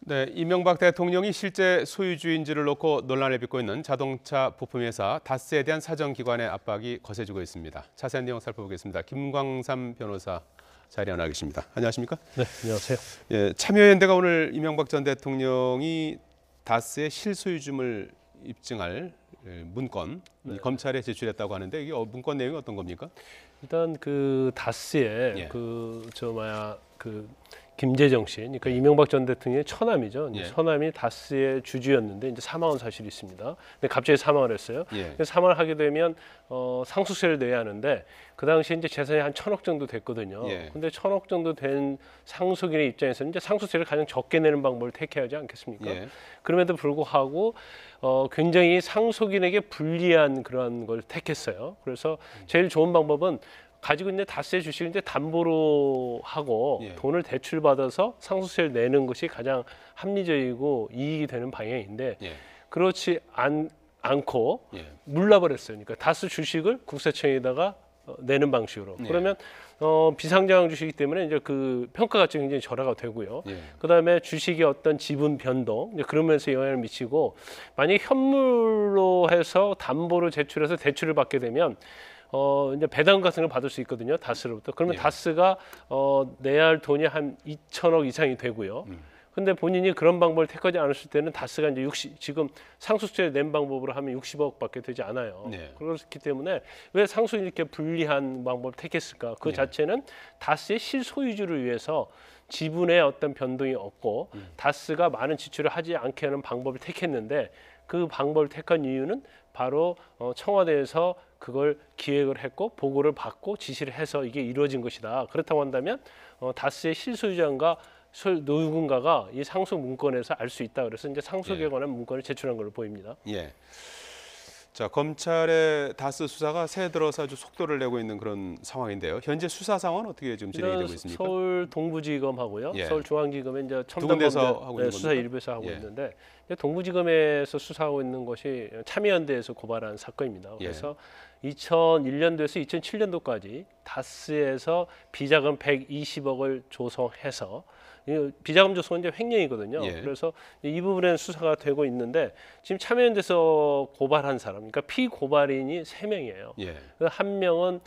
네, 이명박 대통령이 실제 소유주인지를 놓고 논란을 빚고 있는 자동차 부품회사 다스에 대한 사정기관의 압박이 거세지고 있습니다. 자세한 내용 살펴보겠습니다. 김광삼 변호사 자리에 나와 계십니다. 안녕하십니까? 네, 안녕하세요. 예, 참여연대가 오늘 이명박 전 대통령이 다스의 실소유주를 입증할 문건 검찰에 제출했다고 하는데 이게 문건 내용이 어떤 겁니까? 일단 그 다스의 예. 김재정 씨, 그러니까 이명박 전 대통령의 처남이죠. 예. 처남이 다스의 주주였는데 이제 사망한 사실이 있습니다. 근데 갑자기 사망을 했어요. 예. 사망을 하게 되면 상속세를 내야 하는데 그 당시에 이제 재산이 한 1,000억 정도 됐거든요. 예. 근데 1,000억 정도 된 상속인의 입장에서는 이제 상속세를 가장 적게 내는 방법을 택해야 하지 않겠습니까? 예. 그럼에도 불구하고 굉장히 상속인에게 불리한 그런 걸 택했어요. 그래서 제일 좋은 방법은 가지고 있는 다스의 주식을 이제 담보로 하고 예. 돈을 대출받아서 상속세를 내는 것이 가장 합리적이고 이익이 되는 방향인데 예. 그렇지 않고 예. 물러버렸어요. 그러니까 다스 주식을 국세청에다가 내는 방식으로. 예. 그러면 비상장 주식이기 때문에 이제 그 평가 가치가 굉장히 절하가 되고요. 예. 그다음에 주식의 어떤 지분 변동 이제 그러면서 영향을 미치고 만약에 현물로 해서 담보로 제출해서 대출을 받게 되면 이제 배당 같은 걸 받을 수 있거든요. 다스로부터. 그러면 예. 다스가 내야 할 돈이 한 2천억 이상이 되고요. 근데 본인이 그런 방법을 택하지 않았을 때는 다스가 이제 지금 상속세 낸 방법으로 하면 60억밖에 되지 않아요. 네. 그렇기 때문에 왜 상속이 이렇게 불리한 방법을 택했을까? 그 네. 자체는 다스의 실소유주를 위해서 지분의 어떤 변동이 없고 다스가 많은 지출을 하지 않게 하는 방법을 택했는데 그 방법을 택한 이유는 바로 청와대에서 그걸 기획을 했고 보고를 받고 지시를 해서 이게 이루어진 것이다. 그렇다고 한다면 다스의 실소유자가 누군가가 이 상속 문건에서 알 수 있다. 그래서 이제 상속에 관한 문건을 제출한 걸로 보입니다. 예. 자, 검찰의 다스 수사가 새해 들어서 아주 속도를 내고 있는 그런 상황인데요. 현재 수사 상황은 어떻게 지금 진행이 되고 있습니까? 서울 동부지검하고요, 예. 서울중앙지검에 이제 두 군데서 첨단범죄 하고 있는 수사 겁니까? 일부에서 하고 예. 있는데 이제 동부지검에서 수사하고 있는 것이 참여연대에서 고발한 사건입니다. 예. 그래서 2001년도에서 2007년도까지 다스에서 비자금 120억을 조성해서 이 비자금 조성은 이제 횡령이거든요. 예. 그래서 이 부분에는 수사가 되고 있는데 지금 참여연대에서 고발한 사람, 그러니까 피고발인이 3명이에요. 예. 한 명은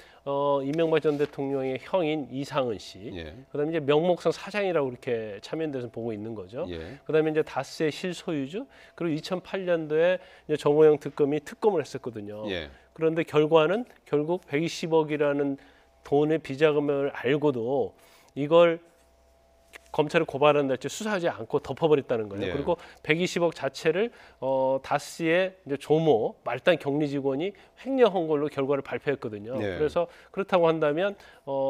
이명박 전 대통령의 형인 이상은 씨, 예. 그다음에 이제 명목상 사장이라고 이렇게 참여연대에서 보고 있는 거죠. 예. 그다음에 이제 다스의 실소유주, 그리고 2008년도에 이제 정호영 특검이 특검을 했었거든요. 예. 그런데 결과는 결국 120억이라는 돈의 비자금을 알고도 이걸 검찰을 고발한다 할지 수사하지 않고 덮어버렸다는 거예요. 네. 그리고 120억 자체를 다스의 이제 조모 말단 격리 직원이 횡령한 걸로 결과를 발표했거든요. 네. 그래서 그렇다고 한다면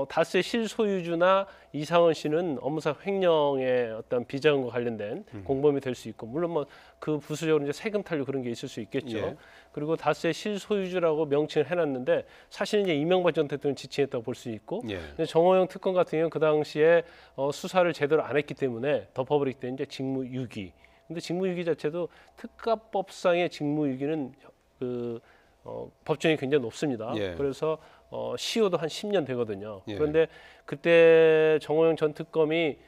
다스의 실소유주나 이상원 씨는 업무상 횡령의 어떤 비자금과 관련된 공범이 될 수 있고, 물론 뭐 그 부수적으로 이제 세금 탈루 그런 게 있을 수 있겠죠. 예. 그리고 다스의 실소유주라고 명칭을 해놨는데 사실은 이제 이명박 전 대통령 지칭했다고 볼 수 있고, 예. 근데 정호영 특검 같은 경우는 그 당시에 수사를 제대로 안 했기 때문에 덮어버리기 때문에 이제 직무유기. 근데 직무유기 자체도 특가법상의 직무유기는 법정이 굉장히 높습니다. 예. 그래서 시효도 한 10년 되거든요. 예. 그런데 그때 정호영 전 특검이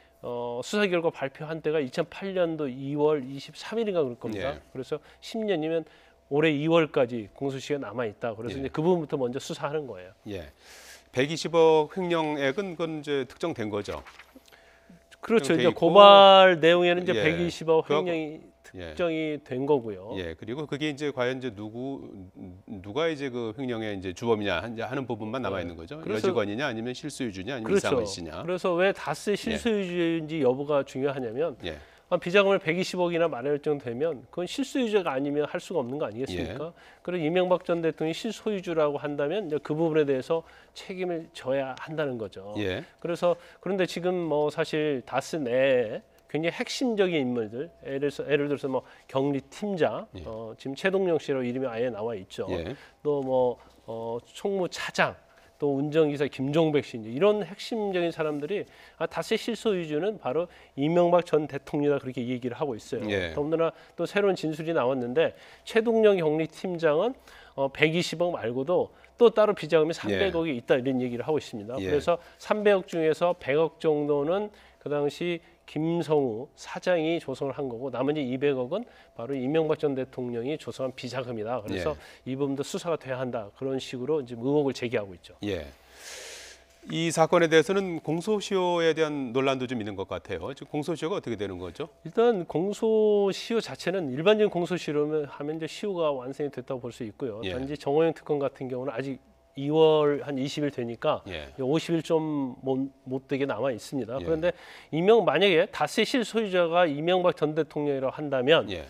수사 결과 발표한 때가 2008년도 2월 23일인가 그럴 겁니다. 예. 그래서 10년이면 올해 2월까지 공소시효가 남아 있다. 그래서 예. 이제 그 부분부터 먼저 수사하는 거예요. 예. 120억 횡령액은 그건 이제 특정된 거죠. 그렇죠. 돼 이제 있고, 고발 내용에는 이제 예. 120억 그거- 횡령이 예. 특정이 된 거고요. 예. 그리고 그게 이제 과연 이제 누가 이제 그 횡령의 이제 주범이냐 하는 부분만 남아 있는 거죠. 그래서- 여직원이냐 아니면 실소유주냐 아니면 그렇죠. 이상원 씨냐. 그래서 왜 다스의 실소유주인지 여부가 중요하냐면 예. 비자금을 120억이나 마련할 정도 되면 그건 실소유주가 아니면 할 수가 없는 거 아니겠습니까? 그리고 이명박 전 대통령이 실소유주라고 한다면 이제 그 부분에 대해서 책임을 져야 한다는 거죠. 예. 그래서 그런데 지금 뭐 사실 다스 내에 굉장히 핵심적인 인물들, 예를 들어서 뭐 격리 팀장, 예. 지금 최동영 씨로 이름이 아예 나와 있죠. 예. 또 뭐 총무차장, 또 운전기사 김종백 씨 이런 핵심적인 사람들이 다스의 실소유주는 바로 이명박 전 대통령이다 그렇게 얘기를 하고 있어요. 예. 더군다나 또 새로운 진술이 나왔는데 최동영 격리팀장은 120억 말고도 또 따로 비자금이 300억이 있다 이런 얘기를 하고 있습니다. 예. 그래서 300억 중에서 100억 정도는 그 당시 김성우 사장이 조성을 한 거고 나머지 200억은 바로 이명박 전 대통령이 조성한 비자금이다. 그래서 이 부분도 수사가 돼야 한다. 그런 식으로 이제 의혹을 제기하고 있죠. 예. 이 사건에 대해서는 공소시효에 대한 논란도 좀 있는 것 같아요. 지금 공소시효가 어떻게 되는 거죠? 일단 공소시효 자체는 일반적인 공소시효면 하면 이제 시효가 완성이 됐다고 볼 수 있고요. 예. 단지 정호영 특검 같은 경우는 아직 2월 한 20일 되니까 예. 50일 좀 못 되게 남아 있습니다. 예. 그런데 만약에 다스의 실소유자가 이명박 전 대통령이라고 한다면 예.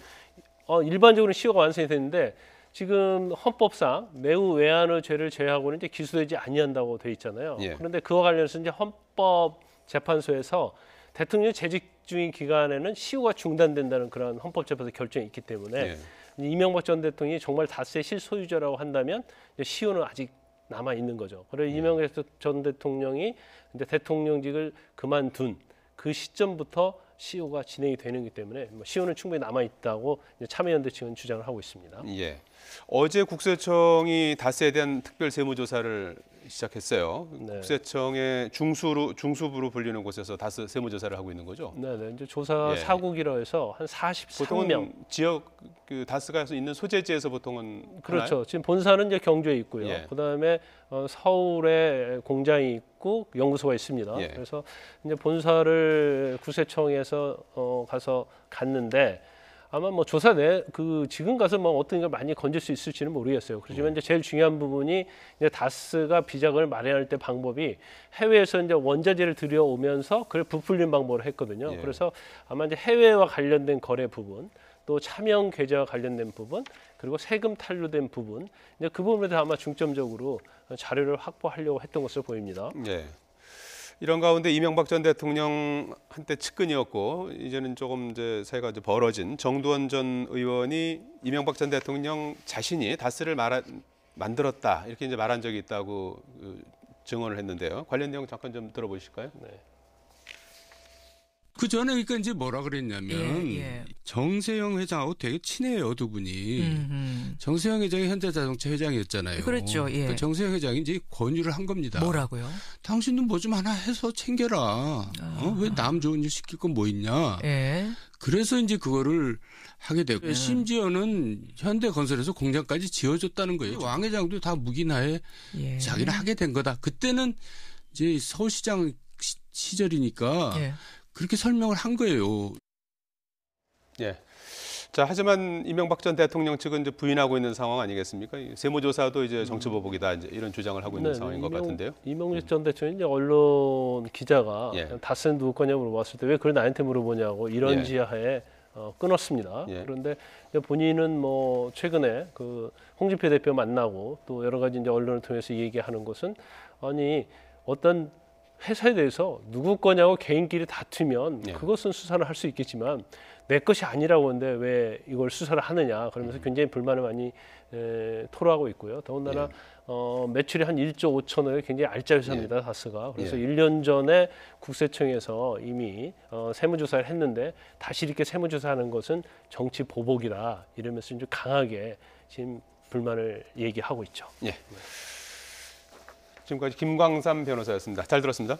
일반적으로 시효가 완성이 됐는데 지금 헌법상 매우 외환의 죄를 제외하고는 이제 기소되지 아니한다고 돼 있잖아요. 예. 그런데 그와 관련해서 이제 헌법재판소에서 대통령 재직 중인 기간에는 시효가 중단된다는 그런 헌법재판소 결정이 있기 때문에 예. 이명박 전 대통령이 정말 다스의 실소유자라고 한다면 이제 시효는 아직 남아 있는 거죠. 그래서 이명박 전 대통령이 이제 대통령직을 그만둔 그 시점부터 시효가 진행이 되는 거기 때문에 시효는 충분히 남아 있다고 참여연대 측은 주장을 하고 있습니다. 예. 어제 국세청이 다스에 대한 특별 세무조사를 시작했어요. 네. 국세청의 중수부로 불리는 곳에서 다스 세무조사를 하고 있는 거죠. 네, 이제 조사 예. 사국이라 해서 한 43명. 보통은 지역 그 다스가 있는 소재지에서 보통은 그렇죠. 하나요? 지금 본사는 이제 경주에 있고요. 예. 그다음에 서울에 공장이 있고 연구소가 있습니다. 예. 그래서 이제 본사를 구세청에서 가서 갔는데 아마 뭐 조사 지금 가서 뭐 어떤 걸 많이 건질 수 있을지는 모르겠어요. 그렇지만 이제 제일 중요한 부분이 이제 다스가 비자금을 마련할 때 방법이 해외에서 이제 원자재를 들여오면서 그걸 부풀린 방법으로 했거든요. 예. 그래서 아마 이제 해외와 관련된 거래 부분, 또 차명 계좌와 관련된 부분, 그리고 세금 탈루된 부분, 이제 그 부분에 대해 아마 중점적으로 자료를 확보하려고 했던 것으로 보입니다. 예. 이런 가운데 이명박 전 대통령 한때 측근이었고 이제는 조금 이제 사이가 이제 벌어진 정두원 전 의원이 이명박 전 대통령 자신이 다스를 만들었다 이렇게 이제 말한 적이 있다고 증언을 했는데요. 관련 내용 잠깐 좀 들어보실까요? 네. 그 전에 그러니까 이제 뭐라 그랬냐면 정세영 회장하고 되게 친해요, 두 분이. 정세영 회장이 현대자동차 회장이었잖아요. 그렇죠. 예. 그러니까 정세영 회장이 이제 권유를 한 겁니다. 뭐라고요? 당신도 뭐 좀 하나 해서 챙겨라. 왜 남 좋은 일 시킬 건 뭐 있냐. 예. 그래서 이제 그거를 하게 되고 심지어는 현대건설에서 공장까지 지어줬다는 거예요. 왕 회장도 다 묵인하에 자기는 하게 된 거다. 그때는 이제 서울시장 시절이니까 그렇게 설명을 한 거예요. 예. 자, 하지만 이명박 전 대통령 측은 이제 부인하고 있는 상황 아니겠습니까? 세무조사도 이제 정치보복이다 이제 이런 주장을 하고 있는 상황인 것 같은데요. 이명박 전 대통령이 이제 언론 기자가 다스는 누구 거냐 물어봤을 때 왜 그걸 나한테 물어보냐고 이런 지하에 끊었습니다. 그런데 본인은 뭐 최근에 그 홍준표 대표 만나고 또 여러 가지 이제 언론을 통해서 얘기하는 것은 아니 어떤 회사에 대해서 누구 거냐고 개인끼리 다투면 그것은 수사를 할 수 있겠지만 내 것이 아니라고 하는데 왜 이걸 수사를 하느냐 그러면서 굉장히 불만을 많이 토로하고 있고요. 더군다나 매출이 한 1조 5천억의 굉장히 알짜 회사입니다. 다스가. 그래서 1년 전에 국세청에서 이미 세무조사를 했는데 다시 이렇게 세무조사하는 것은 정치 보복이다 이러면서 좀 강하게 지금 불만을 얘기하고 있죠. 예. 지금까지 김광삼 변호사였습니다. 잘 들었습니다.